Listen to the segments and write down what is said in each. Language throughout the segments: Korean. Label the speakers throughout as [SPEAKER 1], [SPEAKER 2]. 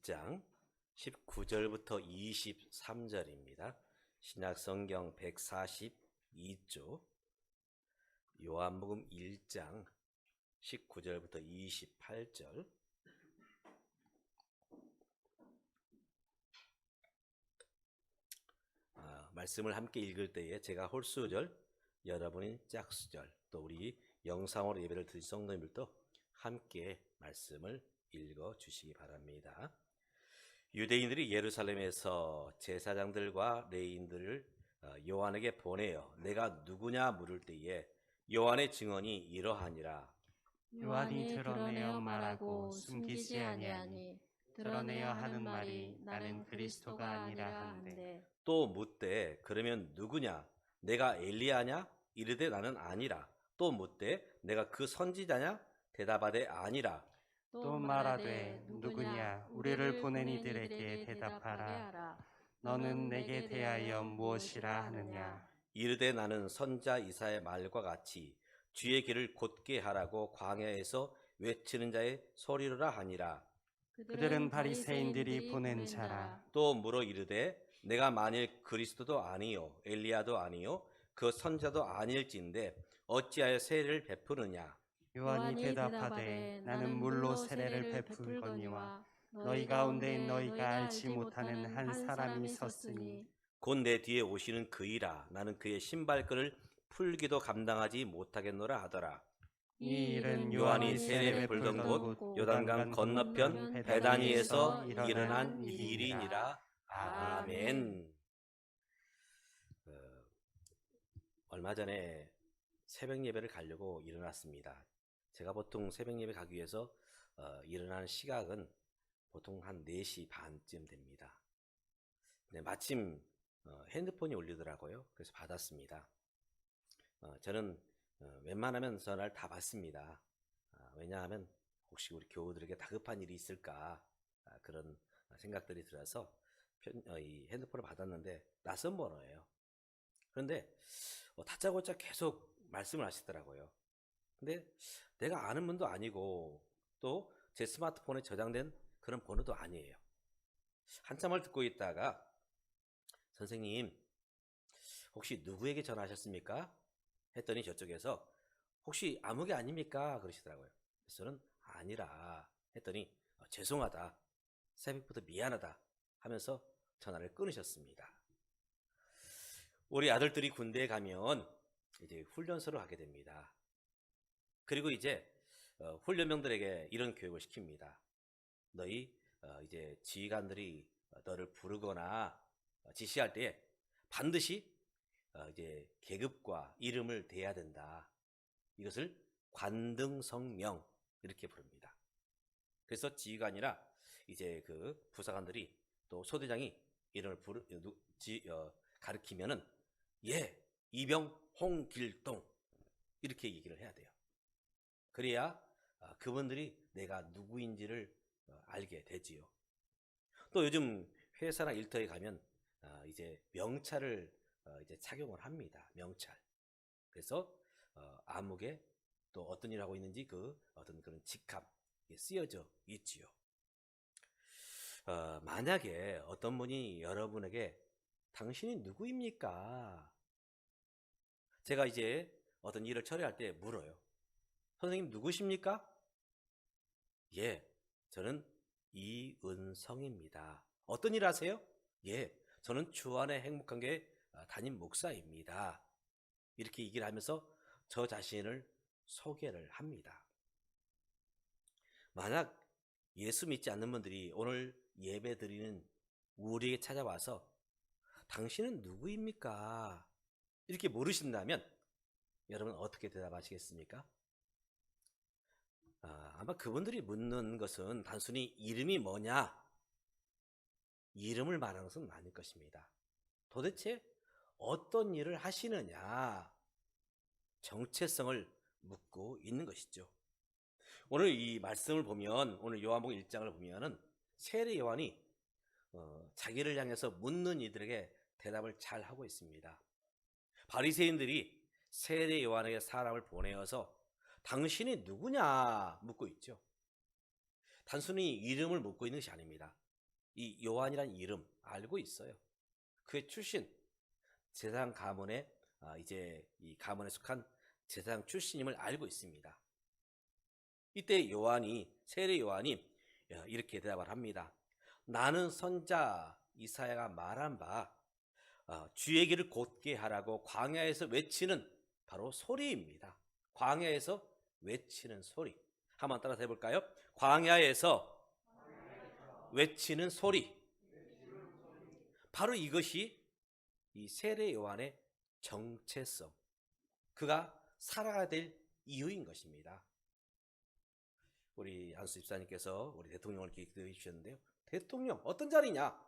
[SPEAKER 1] 1장 19절부터 23절입니다. 신약성경 142쪽 요한복음 1장 19절부터 28절. 말씀을 함께 읽을 때에 제가 홀수절, 여러분이 짝수절, 또 우리 영상으로 예배를 드린 성도님들도 함께 말씀을 읽어 주시기 바랍니다. 유대인들이 예루살렘에서 제사장들과 레위인들을 요한에게 보내어 내가 누구냐 물을 때에 요한의 증언이 이러하니라.
[SPEAKER 2] 요한이 드러내어 말하고 숨기지 아니하니 드러내어 하는 말이 나는 그리스도가 아니라 한데,
[SPEAKER 1] 또 묻되 그러면 누구냐? 내가 엘리야냐? 이르되 나는 아니라. 또 묻되 내가 그 선지자냐? 대답하되 아니라.
[SPEAKER 2] 또 말하되 누구냐? 우리를 보낸 이들에게 대답하라. 너는 내게 대하여 무엇이라 하느냐?
[SPEAKER 1] 이르되 나는 선자 이사의 말과 같이 주의 길을 곧게 하라고 광야에서 외치는 자의 소리로라 하니라.
[SPEAKER 2] 그들은 바리새인들이 보낸 자라.
[SPEAKER 1] 또 물어 이르되 내가 만일 그리스도도 아니요 엘리야도 아니요 그 선자도 아닐진데 어찌하여 세례를 베푸느냐?
[SPEAKER 2] 요한이 대답하되 나는 물로 세례를 베풀거니와 너희 가운데 너희가 알지 못하는 한 사람이 섰으니
[SPEAKER 1] 곧 내 뒤에 오시는 그이라. 나는 그의 신발끈을 풀기도 감당하지 못하겠노라 하더라.
[SPEAKER 2] 이 일은
[SPEAKER 1] 요한이 세례 베풀던 곳 요단강 건너편 베다니에서 일어난 일이니라. 아멘. 얼마 전에 새벽 예배를 가려고 일어났습니다. 제가 보통 새벽 예배 가기 위해서 일어나는 시각은 보통 한 4시 반쯤 됩니다. 네, 마침 핸드폰이 울리더라고요. 그래서 받았습니다. 저는 웬만하면 전화를 다 받습니다. 왜냐하면 혹시 우리 교우들에게 다급한 일이 있을까 그런 생각들이 들어서 이 핸드폰을 받았는데 낯선 번호예요. 그런데 다짜고짜 계속 말씀을 하시더라고요. 근데 내가 아는 분도 아니고 또 제 스마트폰에 저장된 그런 번호도 아니에요. 한참을 듣고 있다가 선생님 혹시 누구에게 전화하셨습니까? 했더니 저쪽에서 혹시 아무개 아닙니까? 그러시더라고요. 그래서 저는 아니라 했더니 죄송하다, 새벽부터 미안하다 하면서 전화를 끊으셨습니다. 우리 아들들이 군대에 가면 이제 훈련소를 가게 됩니다. 그리고 이제 훈련병들에게 이런 교육을 시킵니다. 너희 이제 지휘관들이 너를 부르거나 지시할 때 반드시 이제 계급과 이름을 대해야 된다. 이것을 관등성명 이렇게 부릅니다. 그래서 지휘관이나 이제 그 부사관들이 또 소대장이 이름을 가르치면은 예, 이병 홍길동 이렇게 얘기를 해야 돼요. 그래야 그분들이 내가 누구인지를 알게 되지요. 또 요즘 회사나 일터에 가면 이제 명찰을 이제 착용을 합니다. 명찰. 그래서 암흑에 또 어떤 일을 하고 있는지 그 어떤 그런 직함 쓰여져 있지요. 만약에 어떤 분이 여러분에게 당신이 누구입니까? 제가 이제 어떤 일을 처리할 때 물어요. 선생님 누구십니까? 예, 저는 이은성입니다. 어떤 일 하세요? 예, 저는 주안의 행복한교회 담임 목사입니다. 이렇게 얘기를 하면서 저 자신을 소개를 합니다. 만약 예수 믿지 않는 분들이 오늘 예배 드리는 우리에게 찾아와서 당신은 누구입니까? 이렇게 물으신다면 여러분 어떻게 대답하시겠습니까? 아마 그분들이 묻는 것은 단순히 이름이 뭐냐? 이름을 말하는 것은 아닐 것입니다. 도대체 어떤 일을 하시느냐? 정체성을 묻고 있는 것이죠. 오늘 이 말씀을 보면, 오늘 요한복음 1장을 보면은 세례 요한이 자기를 향해서 묻는 이들에게 대답을 잘 하고 있습니다. 바리새인들이 세례 요한에게 사람을 보내어서 당신이 누구냐 묻고 있죠. 단순히 이름을 묻고 있는 것이 아닙니다. 이 요한이란 이름 알고 있어요. 그의 출신 제사장 가문의 이제 이 가문에 속한 제사장 출신임을 알고 있습니다. 이때 세례 요한이 이렇게 대답을 합니다. 나는 선자 이사야가 말한 바 주의 길을 곧게 하라고 광야에서 외치는 바로 소리입니다. 광야에서 외치는 소리. 한번 따라서 해볼까요? 광야에서 외치는 소리. 바로 이것이 이 세례 요한의 정체성, 그가 살아가야 될 이유인 것입니다. 우리 안수 집사님께서 우리 대통령을 기도해 주셨는데요. 대통령 어떤 자리냐?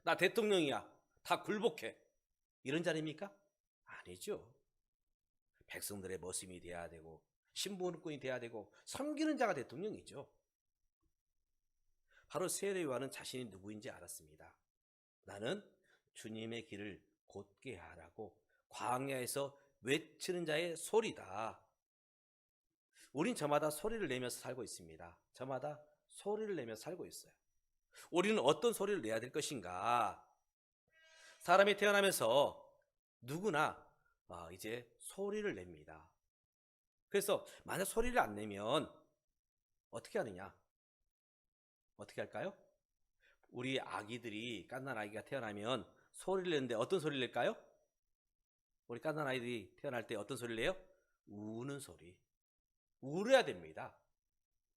[SPEAKER 1] 나 대통령이야. 다 굴복해. 이런 자리입니까? 아니죠. 백성들의 머슴이 돼야 되고 신분권이 돼야 되고 섬기는 자가 대통령이죠. 바로 세례 요한은 자신이 누구인지 알았습니다. 나는 주님의 길을 곧게 하라고 광야에서 외치는 자의 소리다. 우린 저마다 소리를 내면서 살고 있습니다. 저마다 소리를 내면서 살고 있어요. 우리는 어떤 소리를 내야 될 것인가? 사람이 태어나면서 누구나 이제 소리를 냅니다. 그래서 만약 소리를 안 내면 어떻게 하느냐? 어떻게 할까요? 우리 아기들이, 갓난 아기가 태어나면 소리를 내는데 어떤 소리를 낼까요? 우리 갓난 아이들이 태어날 때 어떤 소리를 내요? 우는 소리. 울어야 됩니다.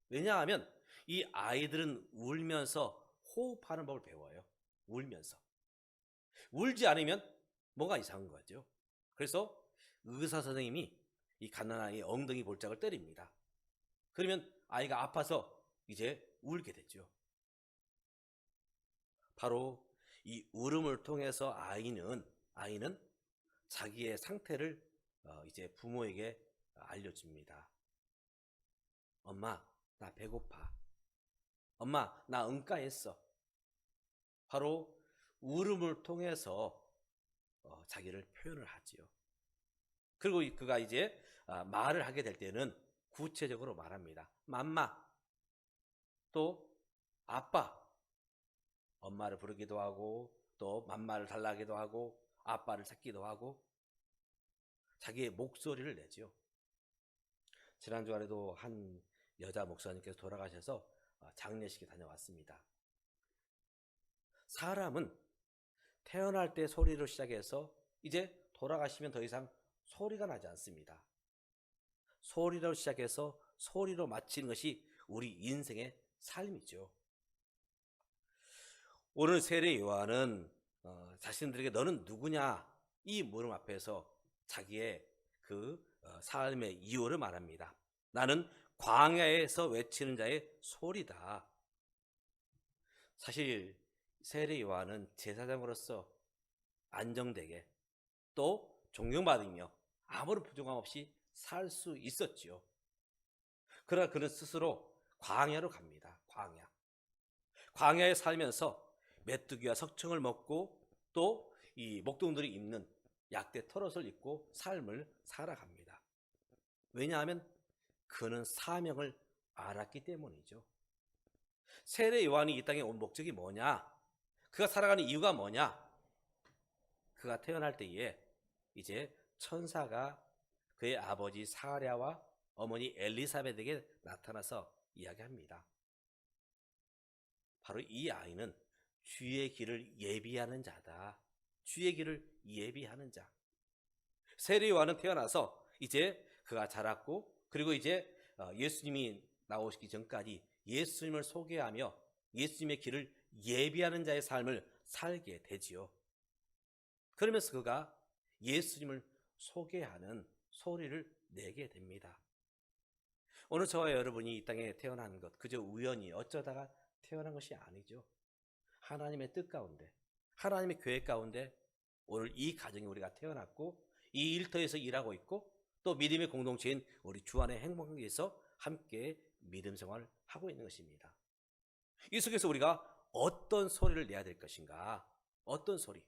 [SPEAKER 1] 왜냐하면 이 아이들은 울면서 호흡하는 법을 배워요. 울면서. 울지 않으면 뭐가 이상한 거죠. 그래서 의사 선생님이 이 갓난아이의 엉덩이 볼짝을 때립니다. 그러면 아이가 아파서 이제 울게 되죠. 바로 이 울음을 통해서 아이는 자기의 상태를 이제 부모에게 알려줍니다. 엄마, 나 배고파. 엄마, 나 응가했어. 바로 울음을 통해서 자기를 표현을 하지요. 그리고 그가 이제 말을 하게 될 때는 구체적으로 말합니다. 맘마, 또 아빠. 엄마를 부르기도 하고 또 맘마를 달라기도 하고 아빠를 찾기도 하고 자기의 목소리를 내죠. 지난 주간에도 한 여자 목사님께서 돌아가셔서 장례식에 다녀왔습니다. 사람은 태어날 때 소리로 시작해서 이제 돌아가시면 더 이상 소리가 나지 않습니다. 소리로 시작해서 소리로 마치는 것이 우리 인생의 삶이죠. 오늘 세례 요한은 자신들에게 너는 누구냐? 이 물음 앞에서 자기의 그 삶의 이유를 말합니다. 나는 광야에서 외치는 자의 소리다. 사실 세례 요한은 제사장으로서 안정되게 또 존경받으며 아무런 부족함 없이 살 수 있었지요. 그러나 그는 스스로 광야로 갑니다. 광야에 살면서 메뚜기와 석청을 먹고 또 이 목동들이 입는 약대 털옷을 입고 삶을 살아갑니다. 왜냐하면 그는 사명을 알았기 때문이죠. 세례 요한이 이 땅에 온 목적이 뭐냐? 그가 살아가는 이유가 뭐냐? 그가 태어날 때에 이제 천사가 그의 아버지 사랴와 어머니 엘리사벳에게 나타나서 이야기합니다. 바로 이 아이는 주의 길을 예비하는 자다. 주의 길을 예비하는 자. 세례 요한은 태어나서 이제 그가 자랐고 그리고 이제 예수님이 나오시기 전까지 예수님을 소개하며 예수님의 길을 예비하는 자의 삶을 살게 되지요. 그러면서 그가 예수님을 소개하는 소리를 내게 됩니다. 오늘 저와 여러분이 이 땅에 태어난 것 그저 우연히 어쩌다가 태어난 것이 아니죠. 하나님의 뜻 가운데, 하나님의 계획 가운데 오늘 이 가정에 우리가 태어났고 이 일터에서 일하고 있고 또 믿음의 공동체인 우리 주안의 행복에서 함께 믿음 생활을 하고 있는 것입니다. 이 속에서 우리가 어떤 소리를 내야 될 것인가? 어떤 소리?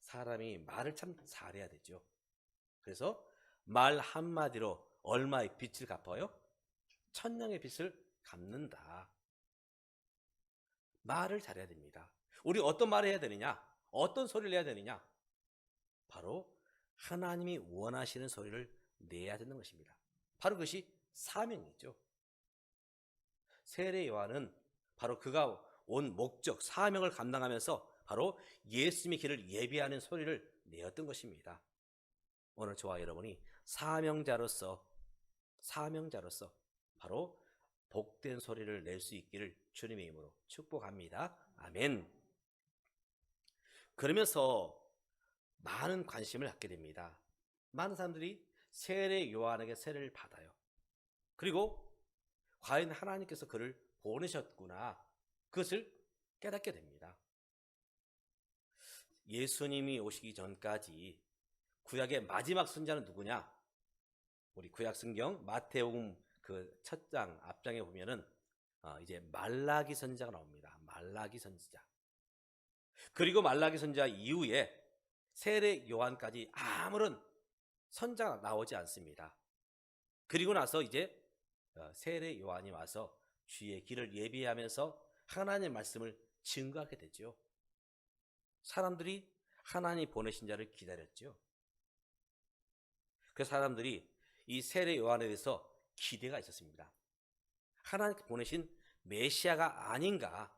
[SPEAKER 1] 사람이 말을 참 잘해야 되죠. 그래서 말 한마디로 얼마의 빚을 갚아요? 천냥의 빚을 갚는다. 말을 잘해야 됩니다. 우리 어떤 말을 해야 되느냐? 어떤 소리를 해야 되느냐? 바로 하나님이 원하시는 소리를 내야 되는 것입니다. 바로 그것이 사명이죠. 세례 요한은 바로 그가 온 목적, 사명을 감당하면서 바로 예수님의 길을 예비하는 소리를 내었던 것입니다. 오늘 저와 여러분이 사명자로서 바로 복된 소리를 낼 수 있기를 주님의 이름으로 축복합니다. 아멘. 그러면서 많은 관심을 갖게 됩니다. 많은 사람들이 세례 요한에게 세례를 받아요. 그리고 과연 하나님께서 그를 보내셨구나, 그것을 깨닫게 됩니다. 예수님이 오시기 전까지 구약의 마지막 선지자는 누구냐? 우리 구약 성경 마태복음 그 첫 장 앞장에 보면은 이제 말라기 선지자가 나옵니다. 말라기 선지자. 그리고 말라기 선지자 이후에 세례 요한까지 아무런 선지자가 나오지 않습니다. 그리고 나서 이제 세례 요한이 와서 주의 길을 예비하면서 하나님의 말씀을 증거하게 되죠. 사람들이 하나님 보내신 자를 기다렸죠. 그 사람들이 이 세례 요한에 대해서 기대가 있었습니다. 하나님께 보내신 메시아가 아닌가.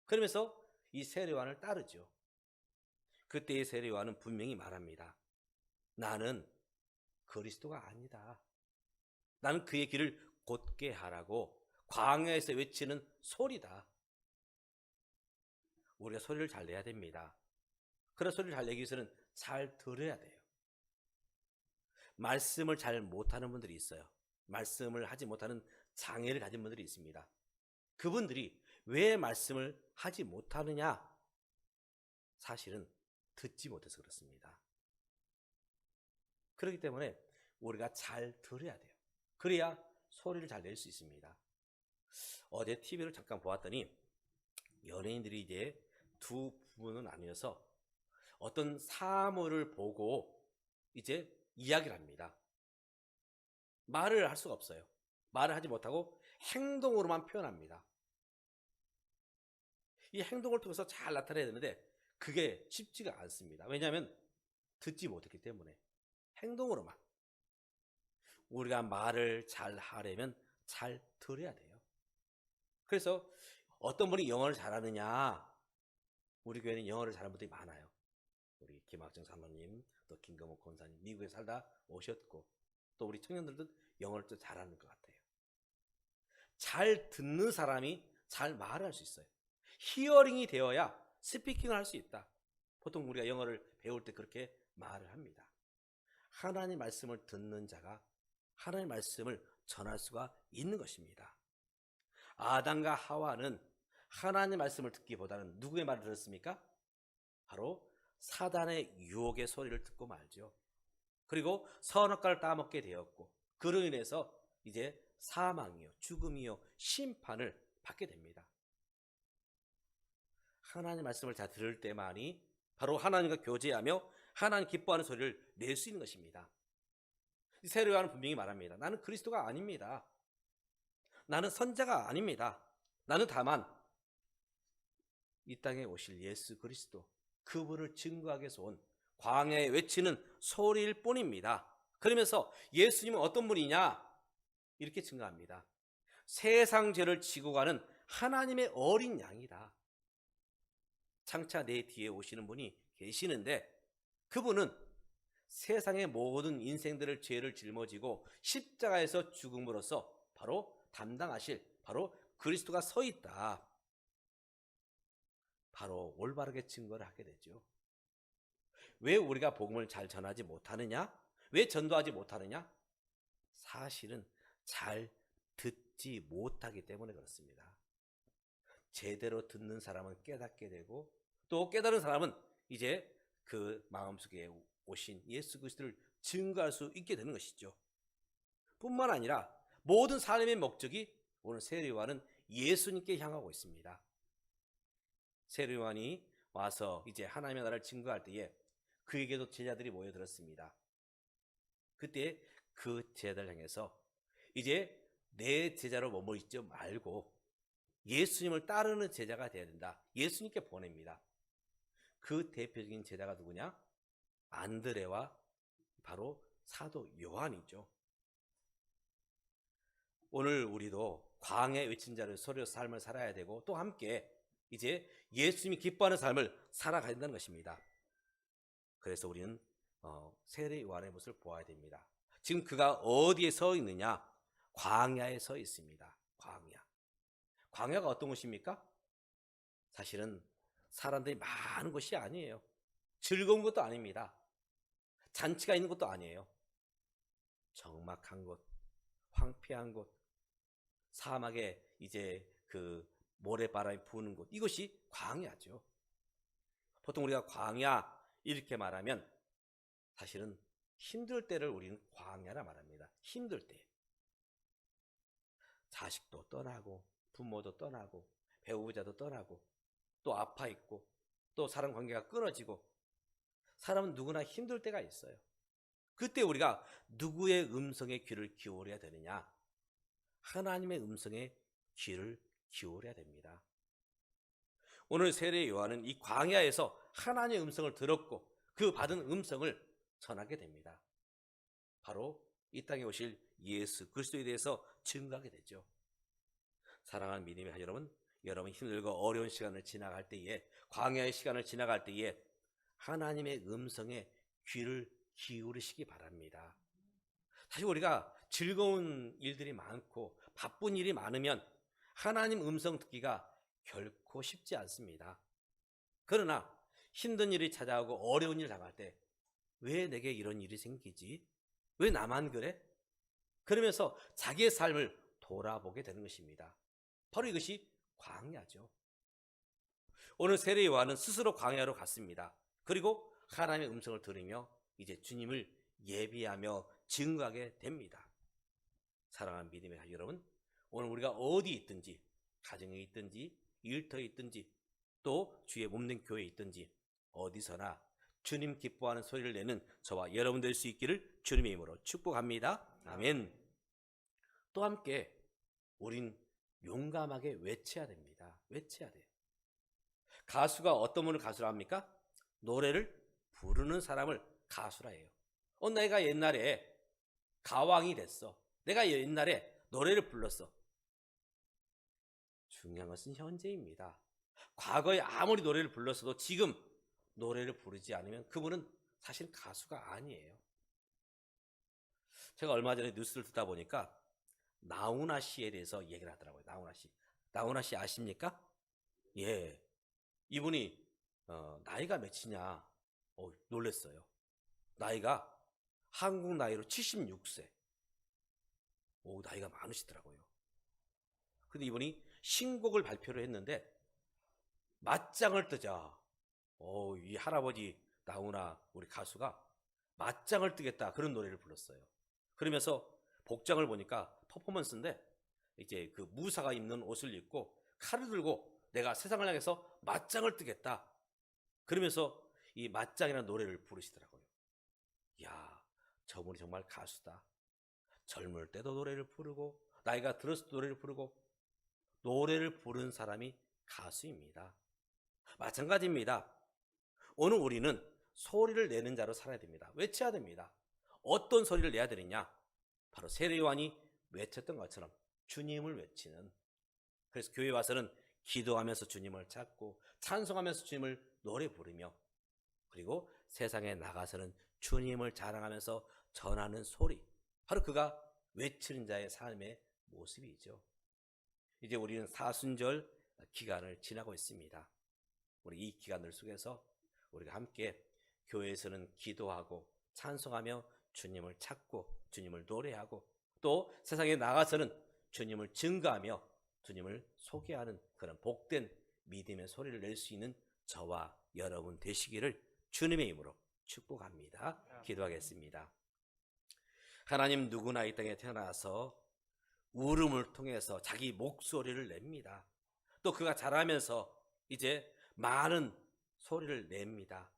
[SPEAKER 1] 그러면서 이 세례 요한을 따르죠. 그때의 세례 요한은 분명히 말합니다. 나는 그리스도가 아니다. 나는 그의 길을 곧게 하라고 광야에서 외치는 소리다. 우리가 소리를 잘 내야 됩니다. 그런 소리를 잘 내기 위해서는 잘 들어야 돼요. 말씀을 잘 못하는 분들이 있어요. 말씀을 하지 못하는 장애를 가진 분들이 있습니다. 그분들이 왜 말씀을 하지 못하느냐? 사실은 듣지 못해서 그렇습니다. 그렇기 때문에 우리가 잘 들어야 돼요. 그래야 소리를 잘 낼 수 있습니다. 어제 TV를 잠깐 보았더니 연예인들이 이제 두 부분은 나뉘어서 어떤 사물을 보고 이제 이야기를 합니다. 말을 할 수가 없어요. 말을 하지 못하고 행동으로만 표현합니다. 이 행동을 통해서 잘 나타내야 되는데 그게 쉽지가 않습니다. 왜냐하면 듣지 못했기 때문에. 행동으로만. 우리가 말을 잘 하려면 잘 들어야 돼요. 그래서 어떤 분이 영어를 잘하느냐? 우리 교회는 영어를 잘하는 분들이 많아요. 우리 김학정 사모님, 또 김금옥 권사님, 미국에 살다 오셨고, 또 우리 청년들도 영어를 또 잘하는 것 같아요. 잘 듣는 사람이 잘 말을 할 수 있어요. 히어링이 되어야 스피킹을 할 수 있다. 보통 우리가 영어를 배울 때 그렇게 말을 합니다. 하나님 말씀을 듣는 자가 하나님 말씀을 전할 수가 있는 것입니다. 아담과 하와는 하나님 말씀을 듣기보다는 누구의 말을 들었습니까? 바로 사단의 유혹의 소리를 듣고 말죠. 그리고 선악과를 따먹게 되었고 그로 인해서 이제 사망이요, 죽음이요, 심판을 받게 됩니다. 하나님 말씀을 잘 들을 때만이 바로 하나님과 교제하며 하나님 기뻐하는 소리를 낼 수 있는 것입니다. 세례 요한은 분명히 말합니다. 나는 그리스도가 아닙니다. 나는 선자가 아닙니다. 나는 다만 이 땅에 오실 예수 그리스도, 그분을 증거하기 위해서 온 광야에 외치는 소리일 뿐입니다. 그러면서 예수님은 어떤 분이냐? 이렇게 증거합니다. 세상 죄를 지고 가는 하나님의 어린 양이다. 장차 내 뒤에 오시는 분이 계시는데 그분은 세상의 모든 인생들을 죄를 짊어지고 십자가에서 죽음으로써 바로 담당하실 바로 그리스도가 서 있다. 바로 올바르게 증거를 하게 되죠. 왜 우리가 복음을 잘 전하지 못하느냐? 왜 전도하지 못하느냐? 사실은 잘 듣지 못하기 때문에 그렇습니다. 제대로 듣는 사람은 깨닫게 되고 또 깨달은 사람은 이제 그 마음속에 오신 예수 그리스도를 증거할 수 있게 되는 것이죠. 뿐만 아니라 모든 삶의 목적이 오늘 세례 요한은 예수님께 향하고 있습니다. 세례 요한이 와서 이제 하나님의 나라를 증거할 때에 그에게도 제자들이 모여들었습니다. 그때 그 제자들 향해서 이제 내 제자로 머물지 말고 예수님을 따르는 제자가 되어야 된다. 예수님께 보냅니다. 그 대표적인 제자가 누구냐? 안드레와 바로 사도 요한이죠. 오늘 우리도 광야에 외친 자를 소리로 삶을 살아야 되고 또 함께 이제 예수님이 기뻐하는 삶을 살아가야 된다는 것입니다. 그래서 우리는 세례 요한의 모습을 보아야 됩니다. 지금 그가 어디에 서 있느냐? 광야에 서 있습니다. 광야. 광야가 어떤 곳입니까? 사실은 사람들이 많은 곳이 아니에요. 즐거운 것도 아닙니다. 잔치가 있는 것도 아니에요. 적막한 곳, 황폐한 곳, 사막에 이제 그 모래바람이 부는 곳, 이것이 광야죠. 보통 우리가 광야 이렇게 말하면 사실은 힘들 때를 우리는 광야라 말합니다. 힘들 때. 자식도 떠나고 부모도 떠나고 배우자도 떠나고 또 아파 있고 또 사람 관계가 끊어지고 사람은 누구나 힘들 때가 있어요. 그때 우리가 누구의 음성에 귀를 기울여야 되느냐? 하나님의 음성에 귀를 기울여야 됩니다. 오늘 세례 요한은 이 광야에서 하나님의 음성을 들었고 그 받은 음성을 전하게 됩니다. 바로 이 땅에 오실 예수 그리스도에 대해서 증거하게 되죠. 사랑하는 믿음의 여러분 힘들고 어려운 시간을 지나갈 때에, 광야의 시간을 지나갈 때에 하나님의 음성에 귀를 기울이시기 바랍니다. 사실 우리가 즐거운 일들이 많고 바쁜 일이 많으면 하나님 음성 듣기가 결코 쉽지 않습니다. 그러나 힘든 일이 찾아오고 어려운 일을 당할 때 왜 내게 이런 일이 생기지? 왜 나만 그래? 그러면서 자기의 삶을 돌아보게 되는 것입니다. 바로 이것이 광야죠. 오늘 세례 요한은 스스로 광야로 갔습니다. 그리고 하나님의 음성을 들으며 이제 주님을 예비하며 증거하게 됩니다. 사랑하는 믿음의 가족 여러분, 오늘 우리가 어디 있든지, 가정에 있든지, 일터에 있든지, 또 주의 몸된 교회에 있든지 어디서나 주님 기뻐하는 소리를 내는 저와 여러분 될 수 있기를 주님의 이름으로 축복합니다. 아멘. 또 함께 우린 용감하게 외쳐야 됩니다. 외쳐야 돼요. 가수가 어떤 분을 가수라 합니까? 노래를 부르는 사람을 가수라 해요. 내가 옛날에 가왕이 됐어. 내가 옛날에 노래를 불렀어. 중요한 것은 현재입니다. 과거에 아무리 노래를 불렀어도 지금 노래를 부르지 않으면 그분은 사실 가수가 아니에요. 제가 얼마 전에 뉴스를 듣다 보니까 나훈아 씨에 대해서 얘기를 하더라고요. 나훈아 씨 아십니까? 예. 이분이 나이가 몇이냐 놀랬어요. 나이가 한국 나이로 76세. 나이가 많으시더라고요. 근데 이분이 신곡을 발표를 했는데 맞짱을 뜨자. 이 할아버지 나훈아 우리 가수가 맞짱을 뜨겠다 그런 노래를 불렀어요. 그러면서 복장을 보니까 퍼포먼스인데 이제 그 무사가 입는 옷을 입고 칼을 들고 내가 세상을 향해서 맞짱을 뜨겠다. 그러면서 이 맞짱이라는 노래를 부르시더라고요. 이야, 저분이 정말 가수다. 젊을 때도 노래를 부르고 나이가 들었을 때 노래를 부르고 노래를 부르는 사람이 가수입니다. 마찬가지입니다. 오늘 우리는 소리를 내는 자로 살아야 됩니다. 외쳐야 됩니다. 어떤 소리를 내야 되느냐? 바로 세례 요한이 외쳤던 것처럼 주님을 외치는. 그래서 교회에 와서는 기도하면서 주님을 찾고 찬송하면서 주님을 노래 부르며 그리고 세상에 나가서는 주님을 자랑하면서 전하는 소리. 바로 그가 외치는 자의 삶의 모습이죠. 이제 우리는 사순절 기간을 지나고 있습니다. 우리 이 기간들 속에서 우리가 함께 교회에서는 기도하고 찬송하며 주님을 찾고 주님을 노래하고 또 세상에 나가서는 주님을 증거하며 주님을 소개하는 그런 복된 믿음의 소리를 낼 수 있는 저와 여러분 되시기를 주님의 이름으로 축복합니다. 기도하겠습니다. 하나님, 누구나 이 땅에 태어나서 울음을 통해서 자기 목소리를 냅니다. 또 그가 자라면서 이제 많은 소리를 냅니다.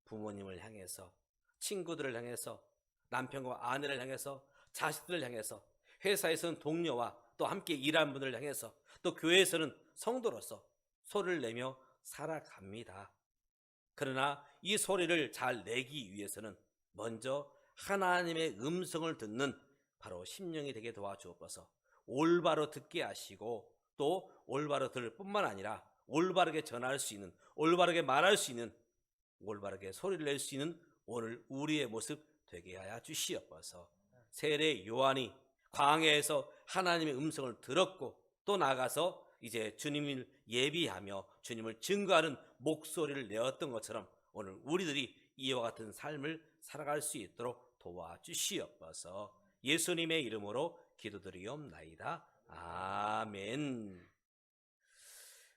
[SPEAKER 1] 부모님을 향해서, 친구들을 향해서, 남편과 아내를 향해서, 자식들을 향해서, 회사에서는 동료와 또 함께 일하는 분들을 향해서 또 교회에서는 성도로서 소리를 내며 살아갑니다. 그러나 이 소리를 잘 내기 위해서는 먼저 하나님의 음성을 듣는 바로 심령이 되게 도와주옵소서. 올바로 듣게 하시고 또 올바로 들을 뿐만 아니라 올바르게 전할 수 있는, 올바르게 말할 수 있는, 올바르게 소리를 낼 수 있는 오늘 우리의 모습 되게 하여 주시옵소서. 세례 요한이 광야에서 하나님의 음성을 들었고 또 나가서 이제 주님을 예비하며 주님을 증거하는 목소리를 내었던 것처럼 오늘 우리들이 이와 같은 삶을 살아갈 수 있도록 도와주시옵소서. 예수님의 이름으로 기도드리옵나이다. 아멘.